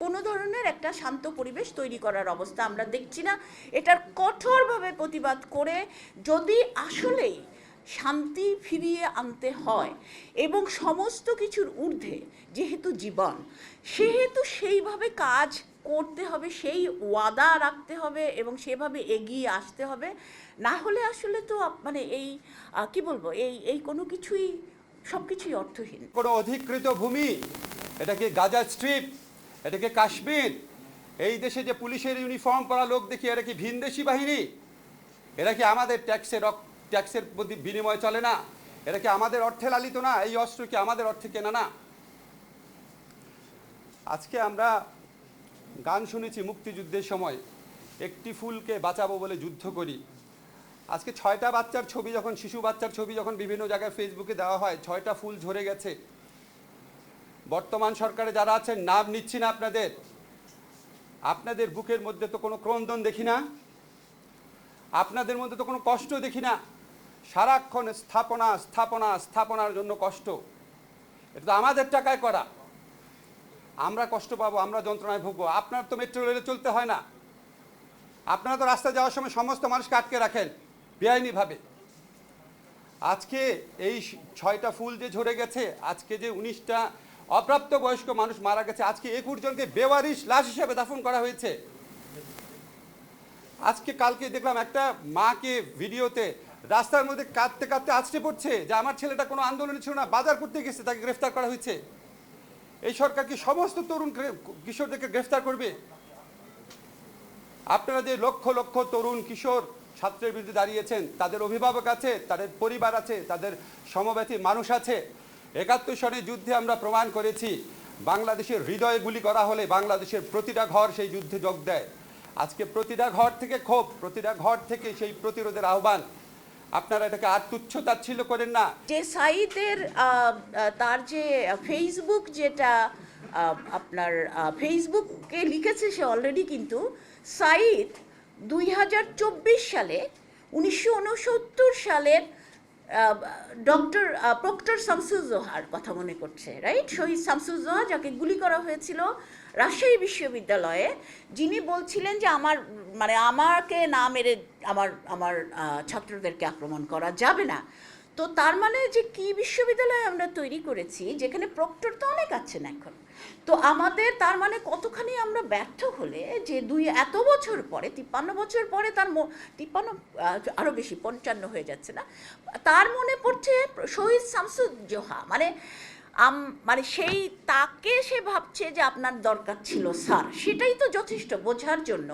কোনো ধরনের একটা শান্ত পরিবেশ তৈরি করার অবস্থা আমরা দেখছি না। এটার কঠোরভাবে প্রতিবাদ করে যদি আসলেই শান্তি ফিরিয়ে আনতে হয় এবং সমস্ত কিছুর ঊর্ধ্বে যেহেতু জীবন, সেহেতু সেইভাবে কাজ করতে হবে, সেই ওয়াদা রাখতে হবে এবং সেভাবে এগিয়ে আসতে হবে। না হলে আসলে তো মানে এই কি বলবো, এই কোনো কিছুই, সব কিছুই অর্থহীন। কোনো অধিকৃত ভূমি, এটা কি গাজা স্ট্রিপ, এটা কি কাশ্মীর? এই দেশে যে পুলিশের ইউনিফর্ম পরা লোক দেখি, এরা কি ভিনদেশি বাহিনী? এরা কি আমাদের ট্যাক্সের বিনিময়ে চলে না? এরা কি আমাদের অর্থে লালিত না? এই অস্ত্র কি আমাদের অর্থে কেনা না? আজকে আমরা গান শুনেছি মুক্তিযুদ্ধের সময়, একটি ফুলকে বাঁচাবো বলে যুদ্ধ করি। আজকে 6টা বাচ্চার ছবি যখন, শিশু বাচ্চার ছবি যখন বিভিন্ন জায়গায় ফেসবুকে দেওয়া হয়, 6টা ফুল ঝরে গেছে। বর্তমান সরকারে যারা আছেন, নাম নিচ্ছি না আপনাদের বুকের মধ্যে তো কোনো ক্রন্দন দেখি না, আপনাদের মধ্যে তো কোনো কষ্ট দেখি না। সারাক্ষণ স্থাপনা স্থাপনা স্থাপনার জন্য কষ্ট। এটা তো আমাদের টাকায় করা। আমরা কষ্ট পাবো, আমরা যন্ত্রণায় ভুগবো। আপনার তো মেট্রো রেলে চলতে হয় না, আপনারা তো রাস্তায় যাওয়ার সময় সমস্ত মানুষকে আটকে রাখেন বেআইনিভাবে। আজকে এই 6টা ফুল যে ঝরে গেছে, আজকে যে 19টা অপ্রাপ্ত বয়স্ক মানুষ মারা গেছে, আজকে 21 জনকে বেওয়ারিশ লাশ হিসেবে দাফন করা হয়েছে। আজকে কালকে দেখলাম একটা মাকে ভিডিওতে রাস্তার মধ্যে কাঁদতে কাঁদতে আছড়ে পড়ছে যে আমার ছেলেটা কোনো আন্দোলনে ছিল না, বাজার করতে গেছে, তাকে গ্রেফতার করা হয়েছে। এই সরকার কি সমস্ত তরুণ কিশোরদেরকে গ্রেফতার করবে? আপনারা যে লক্ষ লক্ষ তরুণ কিশোর ছাত্রের বিরুদ্ধে দাঁড়িয়েছেন, তাদের অভিভাবক আছে, তাদের পরিবার আছে, তাদের সমব্যথী মানুষ আছে। 71 সনের যুদ্ধে আমরা প্রমাণ করেছি, বাংলাদেশের হৃদয়ে গুলি করা হলে বাংলাদেশের প্রতিটা ঘর সেই যুদ্ধে যোগ দেয়। আজকে প্রতিটা ঘর থেকে ক্ষোভ, প্রতিটা ঘর থেকে সেই প্রতিরোধের আহ্বান। আপনারা এটাকে আর তুচ্ছ তাচ্ছিল্য করেন না। যে সাইদের তার যে ফেসবুক, যেটা আপনার ফেসবুকে লিখেছে, সে অলরেডি কিন্তু সাইদ 2024 সালে 1969 সালের ডক্টর প্রক্টর শামসুজ্জোহার কথা মনে করছে, রাইট? শহীদ শামসুজ্জোহা, যাকে গুলি করা হয়েছিল রাজশাহী বিশ্ববিদ্যালয়ে, যিনি বলছিলেন যে আমাকে না মেরে আমার আমার ছাত্রদেরকে আক্রমণ করা যাবে না। তো তার মানে যে কি বিশ্ববিদ্যালয় আমরা তৈরি করেছি, যেখানে প্রক্টর তো অনেক আছেন এখন। তো আমাদের তার মানে কতখানি আমরা ব্যর্থ হলে যে এত বছর পরে, 53 বছর পরে, তার 53 আরও বেশি, 55 হয়ে যাচ্ছে না, তার মনে পড়ছে শহীদ শামসুজ্জোহা, মানে সেই তাকে সে ভাবছে যে আপনার দরকার ছিল স্যার। সেটাই তো যথেষ্ট বোঝার জন্য।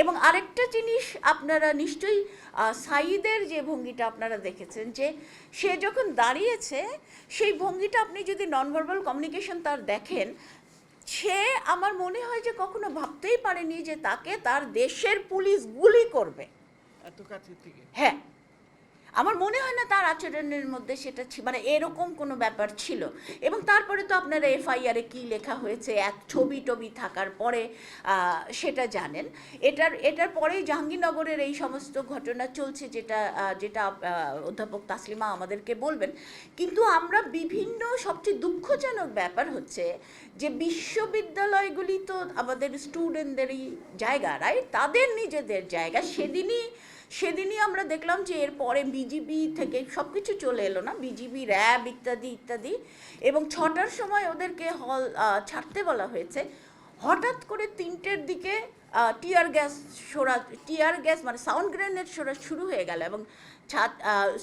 এবং আরেকটা জিনিস, আপনারা নিশ্চয়ই সাইদের যে ভঙ্গিটা আপনারা দেখেছেন, যে সে যখন দাঁড়িয়েছে, সেই ভঙ্গিটা আপনি যদি নন ভার্বাল কমিউনিকেশন তার দেখেন, সে আমার মনে হয় যে কখনো ভাবতেই পারেনি যে তাকে তার দেশের পুলিশ গুলি করবে এত কাছে থেকে। হ্যাঁ, আমার মনে হয় না তার আচরণের মধ্যে সেটা মানে এরকম কোনো ব্যাপার ছিল। এবং তারপরে তো আপনারা এফআইআরে কী লেখা হয়েছে, এক ছবি টবি থাকার পরে সেটা জানেন। এটার পরেই জাহাঙ্গীরনগরের এই সমস্ত ঘটনা চলছে, যেটা অধ্যাপক তাসলিমা আমাদেরকে বলবেন। কিন্তু আমরা বিভিন্ন, সবচেয়ে দুঃখজনক ব্যাপার হচ্ছে যে বিশ্ববিদ্যালয়গুলি তো আমাদের স্টুডেন্টদেরই জায়গা, রাইট? তাদের নিজেদের জায়গা। সেদিনই আমরা দেখলাম যে এরপরে বিজিবি থেকে সব কিছু চলে এলো না, বিজিবি, র্যাব ইত্যাদি ইত্যাদি, এবং 6টার সময় ওদেরকে হল ছাড়তে বলা হয়েছে। হঠাৎ করে 3টের দিকে টিয়ার গ্যাস মানে সাউন্ড গ্রেনেড ছোড়া শুরু হয়ে গেল, এবং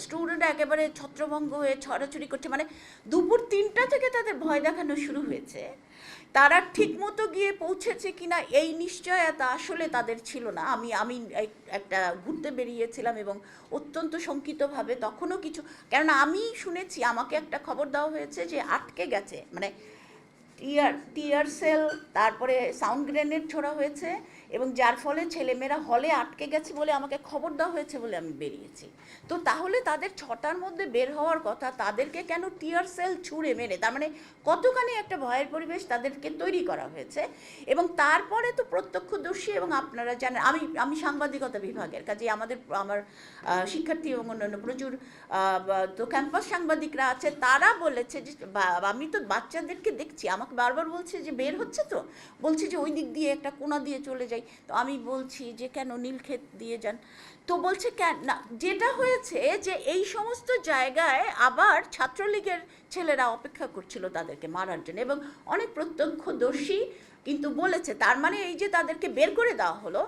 স্টুডেন্ট একেবারে ছত্রভঙ্গ হয়ে ছড়াছড়ি করছে। মানে দুপুর 3টা থেকে তাদের ভয় দেখানো শুরু হয়েছে। তারা ঠিকমতো গিয়ে পৌঁছেছে কিনা এই নিশ্চয়তা আসলে তাদের ছিল না। আমি একটা ঘুরতে বেরিয়েছিলাম এবং অত্যন্ত শঙ্কিতভাবে তখনও কিছু, কেননা আমি শুনেছি, আমাকে একটা খবর দেওয়া হয়েছে যে আটকে গেছে, মানে টিয়ার সেল, তারপরে সাউন্ড গ্রেনেড ছোড়া হয়েছে, এবং যার ফলে ছেলেমেয়েরা হলে আটকে গেছে বলে আমাকে খবর দেওয়া হয়েছে বলে আমি বেরিয়েছি। তো তাহলে তাদের 6টার মধ্যে বের হওয়ার কথা, তাদেরকে কেন টিয়ার সেল ছুঁড়ে মেরে, তার মানে কতখানি একটা ভয়ের পরিবেশ তাদেরকে তৈরি করা হয়েছে। এবং তারপরে তো প্রত্যক্ষদর্শী, এবং আপনারা জানেন, আমি সাংবাদিকতা বিভাগের কাজে আমার শিক্ষার্থী এবং অন্যান্য প্রচুর তো ক্যাম্পাস সাংবাদিকরা আছে, তারা বলেছে যে আমি তো বাচ্চাদেরকে দেখছি, আমাকে আমাকে বারবার বলছে যে বের হচ্ছে, তো বলছে যে ওই দিক দিয়ে একটা কোণা দিয়ে চলে যাই। তো আমি বলছি যে কেন, নীলক্ষেত দিয়ে যান। তো বলছে কেন না, যেটা হয়েছে যে এই সমস্ত জায়গায় আবার ছাত্রলীগের ছেলেরা অপেক্ষা করছিল তাদেরকে মারার জন্য, এবং অনেক প্রত্যক্ষদর্শী কিন্তু বলেছে, তার মানে এই যে তাদেরকে বের করে দেওয়া হলো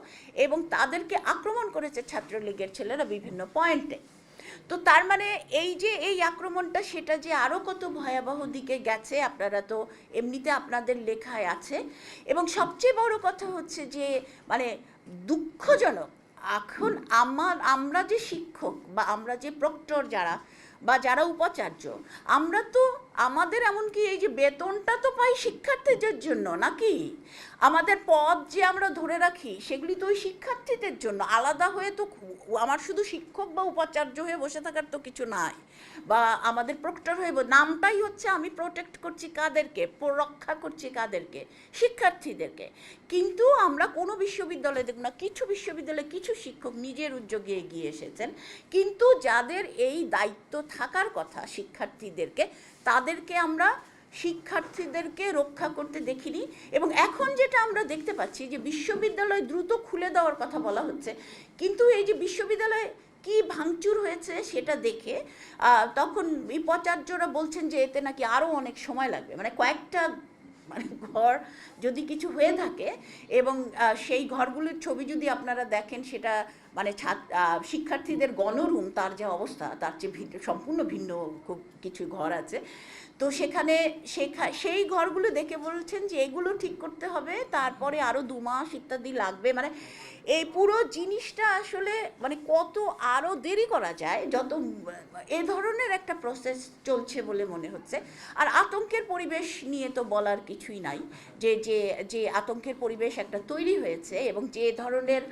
এবং তাদেরকে আক্রমণ করেছে ছাত্রলীগের ছেলেরা বিভিন্ন পয়েন্টে। তো তার মানে এই যে এই আক্রমণটা, সেটা যে আরও কত ভয়াবহ দিকে গেছে আপনারা তো এমনিতে আপনাদের লেখায় আছে। এবং সবচেয়ে বড় কথা হচ্ছে যে মানে দুঃখজনক, এখন আমরা যে শিক্ষক বা আমরা যে প্রক্টর যারা বা যারা উপাচার্য, আমরা তো আমাদের এমনকি এই যে বেতনটা তো পাই শিক্ষার্থীদের জন্য নাকি, আমাদের পদ যে আমরা ধরে রাখি সেগুলি তো ওই শিক্ষার্থীদের জন্য। আলাদা হয়ে তো আমার শুধু শিক্ষক বা উপাচার্য হয়ে বসে থাকার তো কিছু নাই, বা আমাদের প্রক্টর হয়ে নামটাই হচ্ছে আমি প্রোটেক্ট করছি কাদেরকে, রক্ষা করছি কাদেরকে, শিক্ষার্থীদেরকে। কিন্তু আমরা কোনো বিশ্ববিদ্যালয়ে দেখব না, কিছু বিশ্ববিদ্যালয়ে কিছু শিক্ষক নিজের উদ্যোগে এগিয়ে এসেছেন, কিন্তু যাদের এই দায়িত্ব থাকার কথা শিক্ষার্থীদেরকে, তাদেরকে আমরা শিক্ষার্থীদেরকে রক্ষা করতে দেখিনি। এবং এখন যেটা আমরা দেখতে পাচ্ছি যে বিশ্ববিদ্যালয় দ্রুত খুলে দেওয়ার কথা বলা হচ্ছে, কিন্তু এই যে বিশ্ববিদ্যালয়ে কি ভাঙচুর হয়েছে সেটা দেখে তখন উপাচার্যরা বলছেন যে এতে নাকি আরও অনেক সময় লাগবে, মানে কয়েকটা মানে ঘর যদি কিছু হয়ে থাকে এবং সেই ঘরগুলির ছবি যদি আপনারা দেখেন, সেটা মানে শিক্ষার্থীদের গণরুম, তার যে অবস্থা তার চেয়ে সম্পূর্ণ ভিন্ন খুব কিছু ঘর আছে। তো সেখানে সেই ঘরগুলো দেখে বলছেন যে এগুলো ঠিক করতে হবে, তারপরে আরও 2 মাস ইত্যাদি লাগবে। মানে এই পুরো জিনিসটা আসলে মানে কত আরও দেরি করা যায়, যত এ ধরনের একটা প্রসেস চলছে বলে মনে হচ্ছে। আর আতঙ্কের পরিবেশ নিয়ে তো বলার কিছুই নাই, যে যে যে আতঙ্কের পরিবেশ একটা তৈরি হয়েছে, এবং যে ধরনের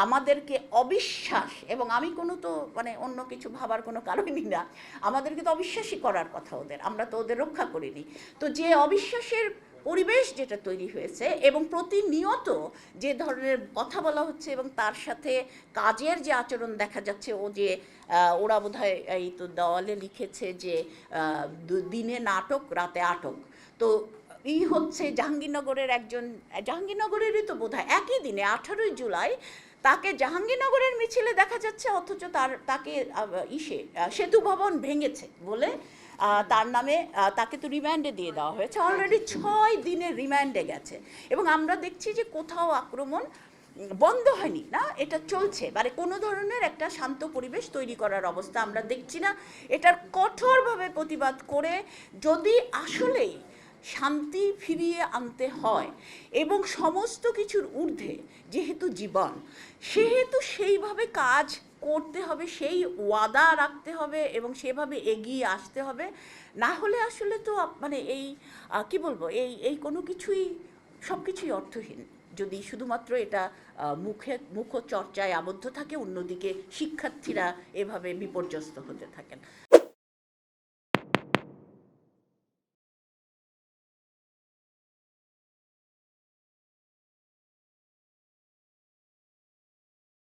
আমাদেরকে অবিশ্বাস, এবং আমি কোনো তো মানে অন্য কিছু ভাবার কোনো কারণই না, আমাদেরকে তো অবিশ্বাসী করার কথা ওদের, আমরা তো ওদের রক্ষা করিনি। তো যে অবিশ্বাসের পরিবেশ যেটা তৈরি হয়েছে, এবং প্রতিনিয়ত যে ধরনের কথা বলা হচ্ছে, এবং তার সাথে কাজের যে আচরণ দেখা যাচ্ছে, ও যে ওরা বোধহয় এই তো দেওয়ালে লিখেছে যে দিনে নাটক রাতে আটক। তো হচ্ছে জাহাঙ্গীরনগরের একজন, জাহাঙ্গীরনগরেরই তো বোধহয় একই দিনে 18ই জুলাই তাকে জাহাঙ্গীরনগরের মিছিলে দেখা যাচ্ছে, অথচ তাকে সেতু ভবন ভেঙেছে বলে তার নামে তাকে তো রিমান্ডে দিয়ে দেওয়া হয়েছে, অলরেডি 6 দিনের রিমান্ডে গেছে। এবং আমরা দেখছি যে কোথাও আক্রমণ বন্ধ হয়নি, না এটা চলছে, মানে কোনো ধরনের একটা শান্ত পরিবেশ তৈরি করার অবস্থা আমরা দেখছি না। এটার কঠোরভাবে প্রতিবাদ করে যদি আসলেই শান্তি ফিরিয়ে আনতে হয়, এবং সমস্ত কিছুর ঊর্ধ্বে যেহেতু জীবন, সেহেতু সেইভাবে কাজ করতে হবে, সেই ওয়াদা রাখতে হবে এবং সেভাবে এগিয়ে আসতে হবে। না হলে আসলে তো মানে এই কি বলবো, এই কোনো কিছুই, সব কিছুই অর্থহীন যদি শুধুমাত্র এটা মুখ চর্চায় আবদ্ধ থাকে, অন্যদিকে শিক্ষার্থীরা এভাবে বিপর্যস্ত হতে থাকেন।